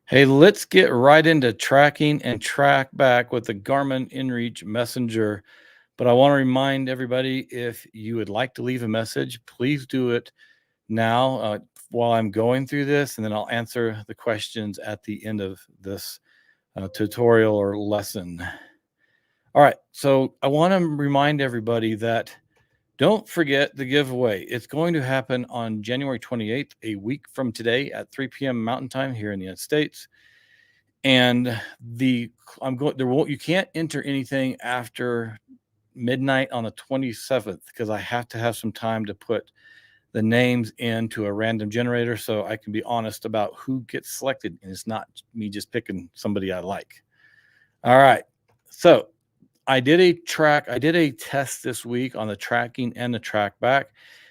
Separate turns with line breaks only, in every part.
Hey, let's get right into tracking and track back with the Garmin inReach Messenger. But I want to remind everybody, if you would like to leave a message, please do it now while I'm going through this, and then I'll answer the questions at the end of this tutorial or lesson. All right, so I want to remind everybody that don't forget the giveaway. It's going to happen on January 28th, a week from today at 3 p.m. Mountain Time here in the United States. And you can't enter anything after midnight on the 27th because I have to have some time to put the names into a random generator so I can be honest about who gets selected, and it's not me just picking somebody I like. All right. So I did a test this week on the tracking and the TracBack.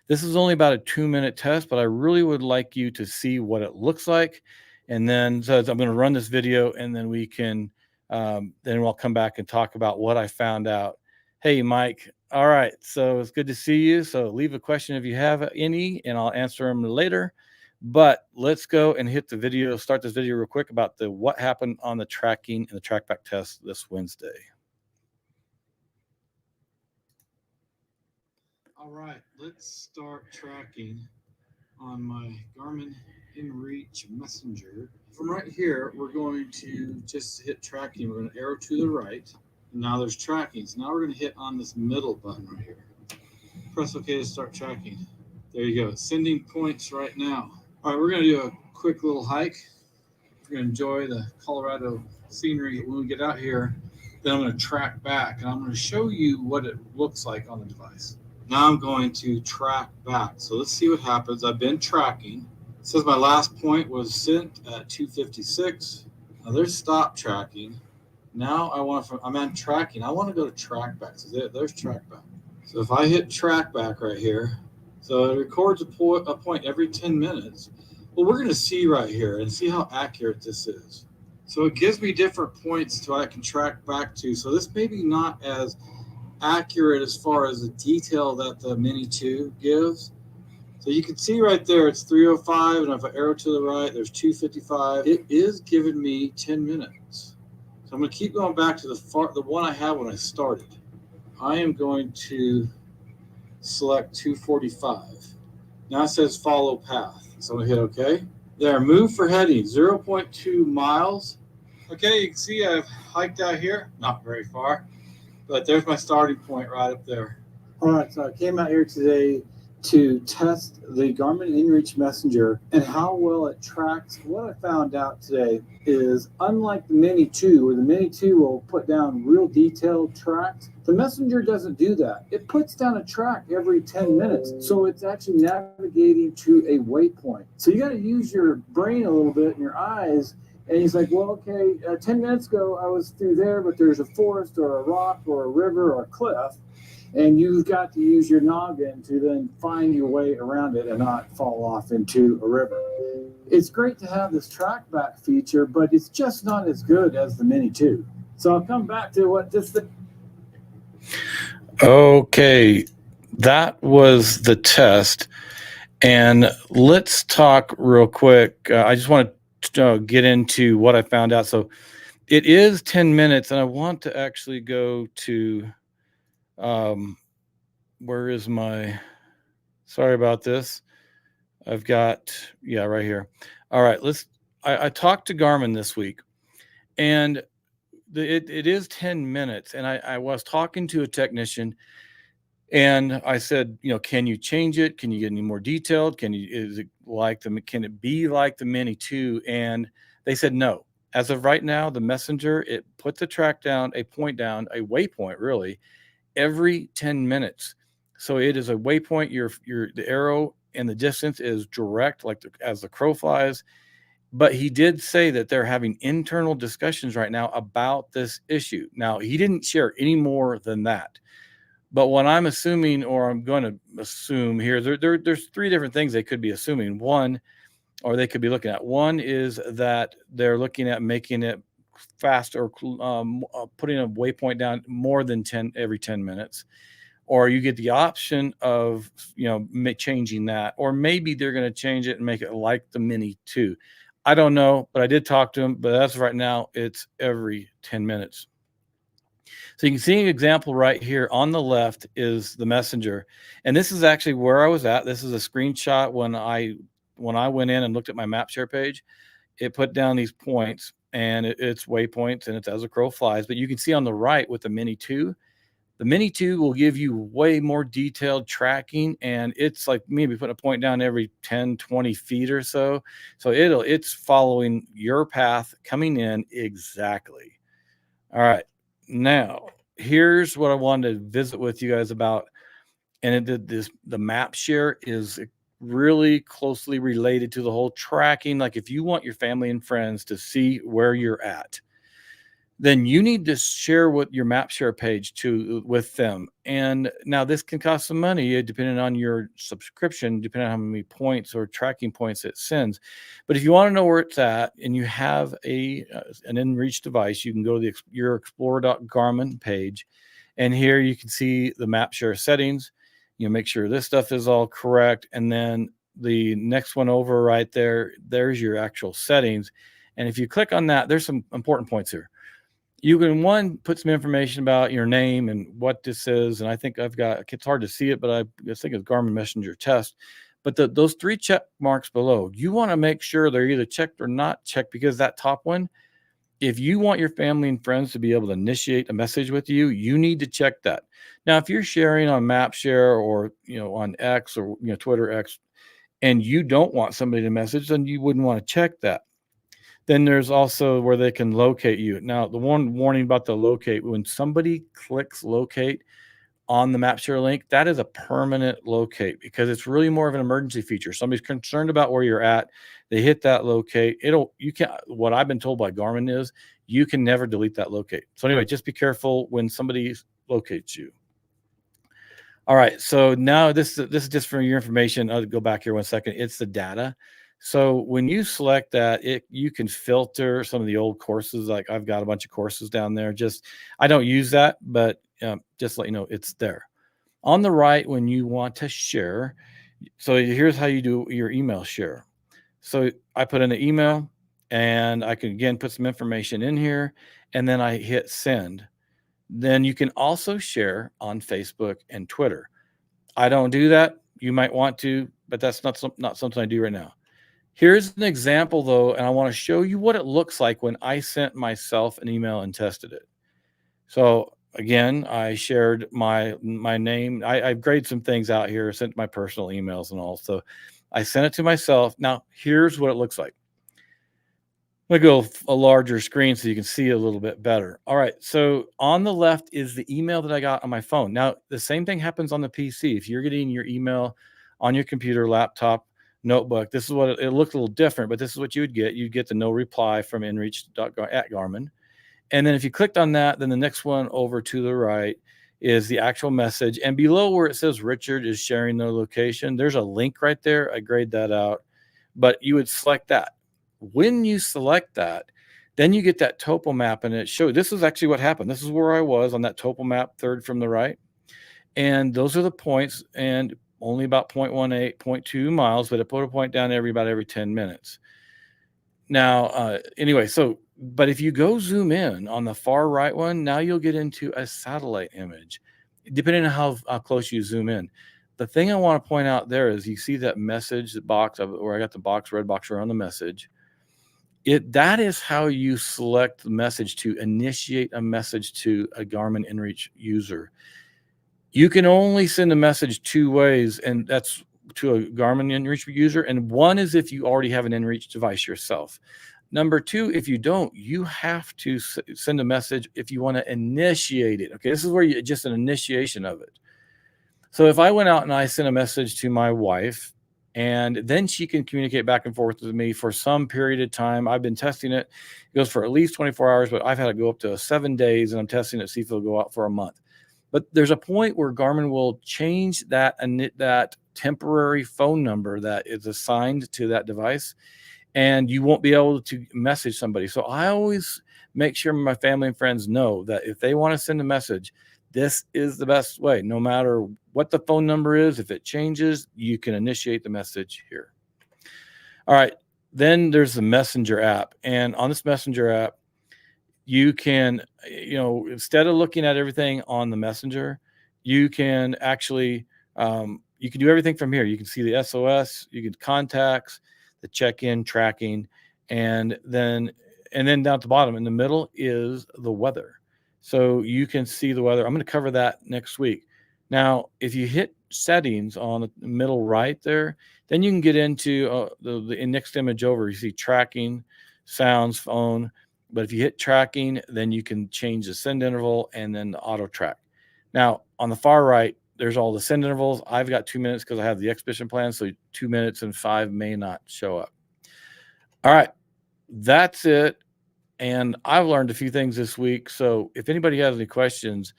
This is only about a 2-minute test, but I really would like you to see what it looks like. And then so I'm going to run this video, and then we can then we'll come back and talk about what I found out. Hey, Mike. All right. So it's good to see you. So leave a question if you have any, and I'll answer them later. But let's go and hit the video, start this video real quick about what happened on the tracking and the TracBack test this Wednesday.
All right, let's start tracking on my Garmin inReach Messenger. From right here, we're going to just hit tracking. We're going to arrow to the right. Now there's tracking. So now we're going to hit on this middle button right here. Press OK to start tracking. There you go. It's sending points right now. All right, we're going to do a quick little hike. We're going to enjoy the Colorado scenery when we get out here. Then I'm going to track back, and I'm going to show you what it looks like on the device. Now I'm going to track back. So let's see what happens. I've been tracking. It says my last point was sent at 2:56. Now there's stop tracking. Now I'm on tracking. I want to go to TracBack. So there's TracBack. So if I hit TracBack right here, so it records a point every 10 minutes. Well, we're going to see right here and see how accurate this is. So it gives me different points I can track back to. So this may be not as accurate as far as the detail that the Mini 2 gives. So you can see right there it's 3:05, and if I arrow to the right, there's 2:55. It is giving me 10 minutes. So I'm going to keep going back to the one I had when I started. I am going to select 2:45. Now it says follow path. So I'm going to hit OK. There, move for heading, 0.2 miles. Okay, you can see I've hiked out here, not very far. But there's my starting point right up there. All right, so I came out here today to test the Garmin inReach Messenger and how well it tracks. What I found out today is, unlike the Mini 2, where the Mini 2 will put down real detailed tracks, the Messenger doesn't do that. It puts down a track every 10 minutes, so it's actually navigating to a waypoint. So you got to use your brain a little bit and your eyes. And he's like, well, okay, 10 minutes ago I was through there, but there's a forest or a rock or a river or a cliff. And you've got to use your noggin to then find your way around it and not fall off into a river. It's great to have this TracBack feature, but it's just not as good as the Mini 2. So I'll come back to what this thing.
Okay, that was the test. And let's talk real quick. I just want to get into what I found out. So it is 10 minutes, and I want to actually go to, where is my, sorry about this. I've got, right here. All right, I talked to Garmin this week, and it is 10 minutes. And I was talking to a technician, and I said, can you change it? Can you get any more detailed? Can it be like the Mini 2? And they said no. As of right now, the Messenger, it puts a track down, a point down, a waypoint really, every 10 minutes. So it is a waypoint. The arrow and the distance is direct, as the crow flies. But he did say that they're having internal discussions right now about this issue. Now, he didn't share any more than that. But what I'm assuming, or I'm going to assume here, there's three different things they could be assuming. One, or they could be looking at. One is that they're looking at making it fast, or putting a waypoint down more than every 10 minutes. Or you get the option of changing that, or maybe they're going to change it and make it like the Mini 2. I don't know, but I did talk to him. But as of right now, it's every 10 minutes. So you can see an example right here on the left is the messenger. And this is actually where I was at. This is a screenshot when I went in and looked at my MapShare page. It put down these points, and it's waypoints, and it's as a crow flies. But you can see on the right with the Mini 2, the Mini 2 will give you way more detailed tracking, and it's like maybe putting a point down every 10, 20 feet or so. So it's following your path coming in exactly. All right. Now, here's what I wanted to visit with you guys about. And the MapShare is really closely related to the whole tracking. Like if you want your family and friends to see where you're at, then you need to share what your MapShare page with them. And now this can cost some money depending on your subscription, depending on how many points or tracking points it sends. But if you want to know where it's at and you have an inReach device, you can go to your explorer.garmin page, and here you can see the MapShare settings. You know, make sure this stuff is all correct, and then the next one over right there's your actual settings. And if you click on that, there's some important points here. You can put some information about your name and what this is. And I think it's hard to see it, but I think it's Garmin Messenger Test. But those 3 check marks below, you want to make sure they're either checked or not checked, because that top one, if you want your family and friends to be able to initiate a message with you, you need to check that. Now, if you're sharing on MapShare or, on X or, Twitter X, and you don't want somebody to message, then you wouldn't want to check that. Then there's also where they can locate you. Now, the one warning about the locate, when somebody clicks locate on the MapShare link, that is a permanent locate, because it's really more of an emergency feature. Somebody's concerned about where you're at, they hit that locate. What I've been told by Garmin is you can never delete that locate. So anyway, just be careful when somebody locates you. All right, so now this is just for your information. I'll go back here one second. It's the data. So when you select that, you can filter some of the old courses. Like I've got a bunch of courses down there. I don't use that, but just to let you know, it's there. On the right, when you want to share, so here's how you do your email share. So I put in an email, and I can again put some information in here, and then I hit send. Then you can also share on Facebook and Twitter. I don't do that. You might want to, but that's not something I do right now. Here's an example, though, and I want to show you what it looks like when I sent myself an email and tested it. So again, I shared my name. I've graded some things out here, sent my personal emails and all. So I sent it to myself. Now, here's what it looks like. I'm going to go a larger screen so you can see a little bit better. All right. So on the left is the email that I got on my phone. Now, the same thing happens on the PC. If you're getting your email on your computer, laptop, notebook, this is what it looked a little different, but this is what you would get. You'd get the no reply from inReach at Garmin. And then if you clicked on that, then the next one over to the right is the actual message. And below where it says Richard is sharing the location, there's a link right there. I grayed that out, but you would select that. When you select that, then you get that topo map, and it shows this is actually what happened. This is where I was on that topo map, third from the right. And those are the points, and only about 0.18, 0.2 miles, but it put a point down about every 10 minutes. Now, anyway, but if you go zoom in on the far right one, now you'll get into a satellite image, depending on how close you zoom in. The thing I want to point out there is you see that message box where I got the red box around the message. That is how you select the message to initiate a message to a Garmin inReach user. You can only send a message 2 ways, and that's to a Garmin inReach user. And one is if you already have an inReach device yourself. Number 2, if you don't, you have to send a message if you want to initiate it. Okay, this is where just an initiation of it. So if I went out and I sent a message to my wife, and then she can communicate back and forth with me for some period of time. I've been testing it. It goes for at least 24 hours, but I've had it go up to 7 days, and I'm testing it to see if it'll go out for a month. But there's a point where Garmin will change that temporary phone number that is assigned to that device, and you won't be able to message somebody. So I always make sure my family and friends know that if they want to send a message, this is the best way. No matter what the phone number is, if it changes, you can initiate the message here. All right. Then there's the Messenger app. And on this Messenger app, you can, instead of looking at everything on the Messenger, you can actually, you can do everything from here. You can see the SOS, you can contacts, the check-in, tracking, and then down at the bottom in the middle is the weather. So you can see the weather. I'm going to cover that next week. Now, if you hit settings on the middle right there, then you can get into the next image over. You see tracking, sounds, phone. But if you hit tracking, then you can change the send interval and then the auto track. Now, on the far right, there's all the send intervals. I've got 2 minutes because I have the expedition plan. So 2 minutes and 5 may not show up. All right, that's it. And I've learned a few things this week. So if anybody has any questions,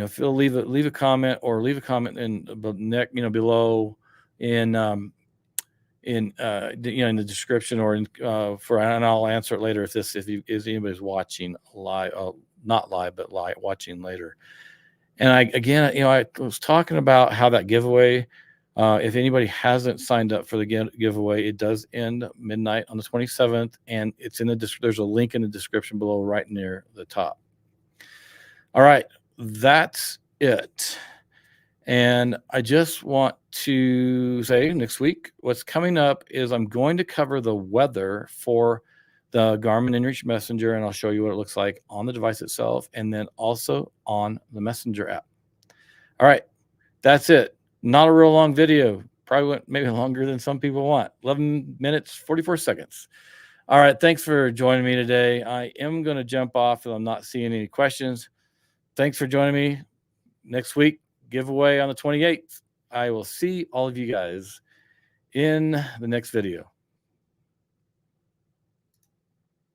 Phil, leave a comment or leave a comment in below in in the description or in and I'll answer it later if anybody's watching live, not live but live watching later. And I was talking about how that giveaway, if anybody hasn't signed up for the giveaway, it does end midnight on the 27th, and it's there's a link in the description below right near the top. All right, that's it. And I just want to say next week, what's coming up is I'm going to cover the weather for the Garmin inReach Messenger, and I'll show you what it looks like on the device itself and then also on the Messenger app. All right, that's it. Not a real long video. Probably went maybe longer than some people want. 11 minutes, 44 seconds. All right, thanks for joining me today. I am going to jump off if I'm not seeing any questions. Thanks for joining me. Next week, giveaway on the 28th. I will see all of you guys in the next video.